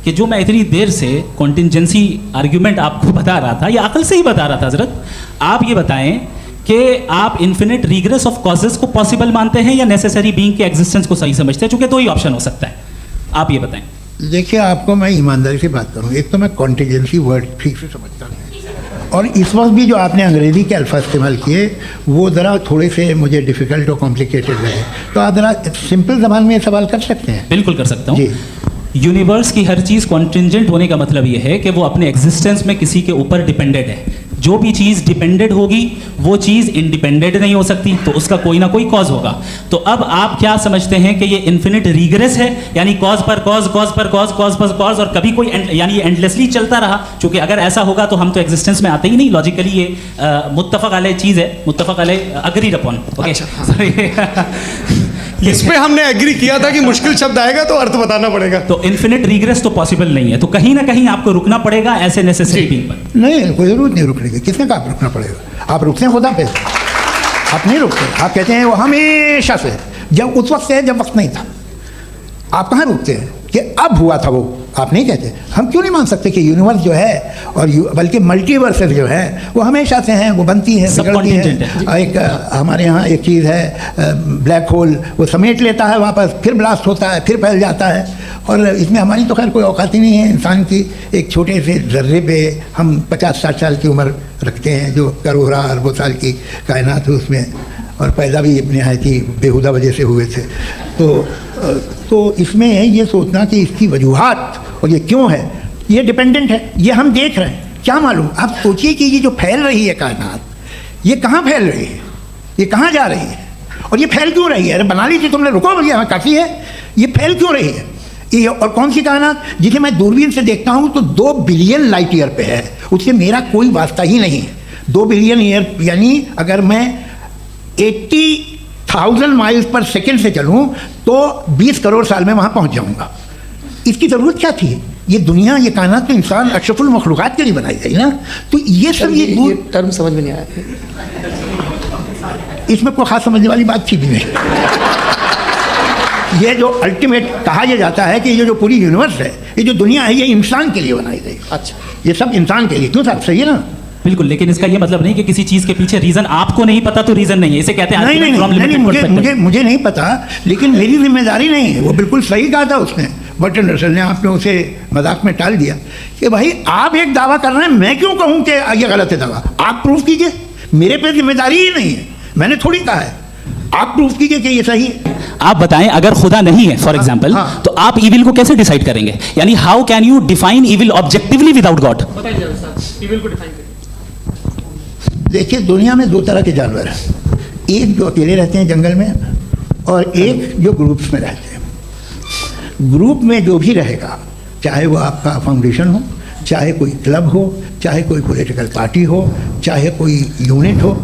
कि जो मैं इतनी देर से कॉन्टिंजेंसी आर्ग्यूमेंट आपको बता रहा था, या अकल से ही बता रहा था हजरत, आप ये बताएं कि आप इन्फिनिट रिग्रेस ऑफ कॉजेस को पॉसिबल मानते हैं या नेसेसरी बीइंग के एग्जिस्टेंस को सही समझते हैं, चूंकि दो ही ऑप्शन हो सकता है, आप ये बताएं। देखिए, आपको मैं ईमानदारी से बात करूँ, एक तो मैं कॉन्टिजेंसी वर्ड ठीक से समझता नहीं, और इस वक्त भी जो आपने अंग्रेज़ी के अल्फाज इस्तेमाल किए वो ज़रा थोड़े से मुझे डिफ़िकल्ट और कॉम्प्लिकेटेड लगे, तो आप ज़रा सिंपल ज़बान में सवाल कर सकते हैं। बिल्कुल कर सकता हूँ जी। यूनिवर्स की हर चीज़ कॉन्टिंजेंट होने का मतलब ये है कि वो अपने एग्जिस्टेंस में किसी के ऊपर डिपेंडेड है। जो भी चीज़ डिपेंडेड होगी वो चीज़ इंडिपेंडेंट नहीं हो सकती, तो उसका कोई ना कोई कॉज होगा। तो अब आप क्या समझते हैं कि ये इन्फिनिट रिग्रेस है, यानी कॉज पर कॉज, कॉज पर कॉज, कॉज पर कॉज, और कभी कोई यानी एंडलेसली चलता रहा? क्योंकि अगर ऐसा होगा तो हम तो एग्जिस्टेंस में आते ही नहीं। लॉजिकली ये मुत्तफक अलैह चीज़ है, मुत्तफक अलैह अग्रीड अपॉन। ओके, इस पे हमने एग्री किया था कि मुश्किल शब्द आएगा तो अर्थ बताना पड़ेगा। तो इन्फिनिट रिग्रेस तो पॉसिबल नहीं है, तो कहीं ना कहीं आपको रुकना पड़ेगा ऐसे नेसेसरी बीइंग पर। नहीं, कोई ज़रूरत नहीं रुकने की। किसने कहा रुकना पड़ेगा? आप रुकते हैं खुदा पे? आप नहीं रुकते। आप कहते हैं वो हमेशा से, जब उस वक्त से जब वक्त नहीं था। आप कहाँ रुकते हैं कि अब हुआ था वो? आप नहीं कहते। हम क्यों नहीं मान सकते कि यूनिवर्स जो है और बल्कि मल्टीवर्सेस जो है वो हमेशा से हैं, वो बनती हैं, बिगड़ती हैं। एक हमारे यहाँ एक चीज़ है ब्लैक होल, वो समेट लेता है वापस, फिर ब्लास्ट होता है, फिर फैल जाता है, और इसमें हमारी तो खैर कोई औकात ही नहीं है इंसान की। एक छोटे से ज़र्रे पे हम 50-60 साल की उम्र रखते हैं, जो करोड़ों अरबों साल की कायनात है उसमें, और पैदा भी नहायत ही बेहुदा वजह से हुए थे। तो इसमें ये सोचना कि इसकी वजूहात और ये क्यों है, ये डिपेंडेंट है, ये हम देख रहे हैं, क्या मालूम। आप सोचिए कि ये जो फैल रही है कायनात, ये कहाँ फैल रही है, ये कहाँ जा रही है, और ये फैल क्यों रही है? अरे बना लीजिए तुमने, रुको भैया, काफ़ी है। ये फैल क्यों रही है? ये और कौन सी कायनात जिसे मैं दूरबीन से देखता हूँ तो 2 बिलियन लाइट ईयर पे है, उससे मेरा कोई वास्ता ही नहीं है। 2 बिलियन ईयर यानी अगर मैं 80,000 माइल्स पर सेकेंड से चलूँ तो 20 करोड़ साल में वहाँ पहुँच जाऊँगा। इसकी ज़रूरत क्या थी? ये दुनिया, ये कायनात तो इंसान अशरफुल मखलूक़ात के लिए बनाई गई ना। तो ये सब ये टर्म समझ में नहीं आया, इसमें कोई खास समझने वाली बात थी भी नहीं। ये जो अल्टीमेट कहा यह जाता है कि ये जो पूरी यूनिवर्स है, ये जो दुनिया है, ये इंसान के लिए बनाई गई। अच्छा, ये सब इंसान के लिए। क्यों साहब, सही है ना? बिल्कुल, लेकिन इसका ये मतलब नहीं कि किसी चीज़ के पीछे रीज़न आपको नहीं पता तो रीज़न नहीं है, इसे कहते हैं नहीं, मुझे नहीं पता, लेकिन मेरी जिम्मेदारी नहीं है। वो बिल्कुल सही कहा था उसने, बर्टन रसल ने। आपने उसे मजाक में टाल दिया कि भाई आप एक दावा कर रहे हैं, मैं क्यों कहूँ कि ये गलत है दावा? आप प्रूफ कीजिए, मेरे पे जिम्मेदारी ही नहीं है, मैंने थोड़ी कहा है। आप प्रूफ कीजिए कि ये सही है। आप बताएं, अगर खुदा नहीं है फॉर एग्जाम्पल, तो आप इविल को कैसे डिसाइड करेंगे? यानी how can you define evil objectively without God? Evil को डिफाइन करिए। देखिए, दुनिया में 2 तरह के जानवर हैं, एक जो अकेले रहते हैं जंगल में, और एक जो ग्रुप्स में रहते हैं। ग्रुप में जो भी रहेगा, चाहे वो आपका फाउंडेशन हो, चाहे कोई क्लब हो, चाहे कोई पॉलिटिकल पार्टी हो, चाहे कोई यूनिट हो,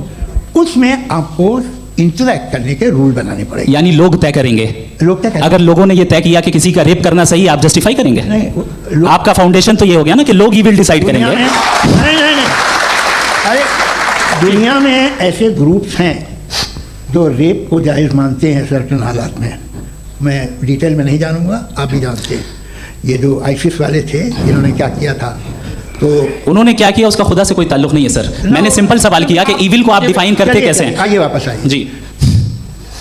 उसमें आपको इंटरैक्ट करने के रूल बनाने पड़ेंगे। यानी लोग तय करेंगे। लोग तय करेंगे। अगर लोगों ने ये तय किया कि किसी का रेप करना सही, आप जस्टिफाई करेंगे? नहीं, आपका फाउंडेशन तो ये हो गया ना कि लोग ही विल डिसाइड करेंगे। नहीं, अरे दुनिया में ऐसे ग्रुप्स हैं जो रेप को जायज़ मानते हैं सर्टेन हालात में। मैं डिटेल में नहीं जानूंगा, आप भी जानते हैं। ये जो आईसिस वाले थे, इन्होंने क्या किया था, तो उन्होंने क्या किया उसका खुदा से कोई ताल्लुक नहीं है सर। मैंने सिंपल सवाल किया कि इविल को आप डिफाइन करते कैसे हैं? आइए वापस आइए जी।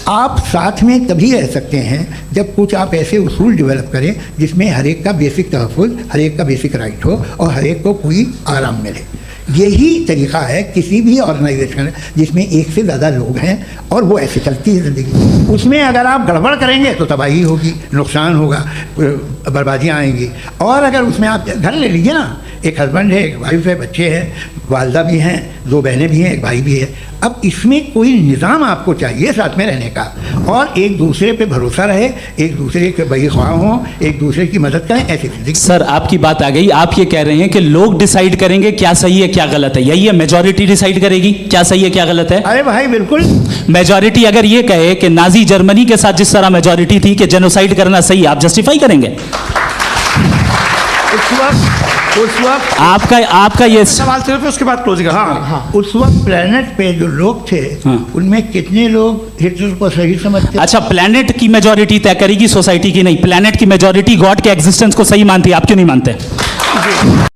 आप साथ में तभी रह सकते हैं जब कुछ आप ऐसे उसूल डेवलप करें जिसमें हर एक का बेसिक तहफ़्फ़ुज़, हर एक का बेसिक राइट हो, और हर एक को कोई आराम मिले। यही तरीक़ा है किसी भी ऑर्गेनाइजेशन जिसमें एक से ज़्यादा लोग हैं और वो ऐसे चलती है ज़िंदगी। उसमें अगर आप गड़बड़ करेंगे तो तबाही होगी, नुकसान होगा, बर्बादियाँ आएंगी। और अगर उसमें आप घर ले लीजिए ना, एक हस्बैंड है, एक वाइफ है, बच्चे हैं, वालदा भी हैं, 2 बहनें भी हैं, एक भाई भी है। अब इसमें कोई निज़ाम आपको चाहिए साथ में रहने का, और एक दूसरे पे भरोसा रहे, एक दूसरे के बग़ीख्वाह हों, एक दूसरे की मदद करें, ऐसी ज़िंदगी। सर आपकी बात आ गई, आप ये कह रहे हैं कि लोग डिसाइड करेंगे क्या सही है क्या गलत है, यही है मेजॉरिटी डिसाइड करेगी क्या सही है क्या गलत है? अरे भाई बिल्कुल। मेजॉरिटी अगर ये कहे कि नाजी जर्मनी के साथ जिस तरह मेजॉरिटी थी कि जेनोसाइड करना सही, आप जस्टिफाई करेंगे? उस वक्त आपका ये सवाल सिर्फ उसके बाद क्लोजिंग हाँ उस वक्त प्लेनेट पे जो लोग थे हाँ। उनमें कितने लोग हिटलर को सही समझते? अच्छा, प्लेनेट की मेजॉरिटी तय करेगी सोसाइटी की नहीं, प्लेनेट की मेजॉरिटी गॉड के एग्जिस्टेंस को सही मानती है, आप क्यों नहीं मानते?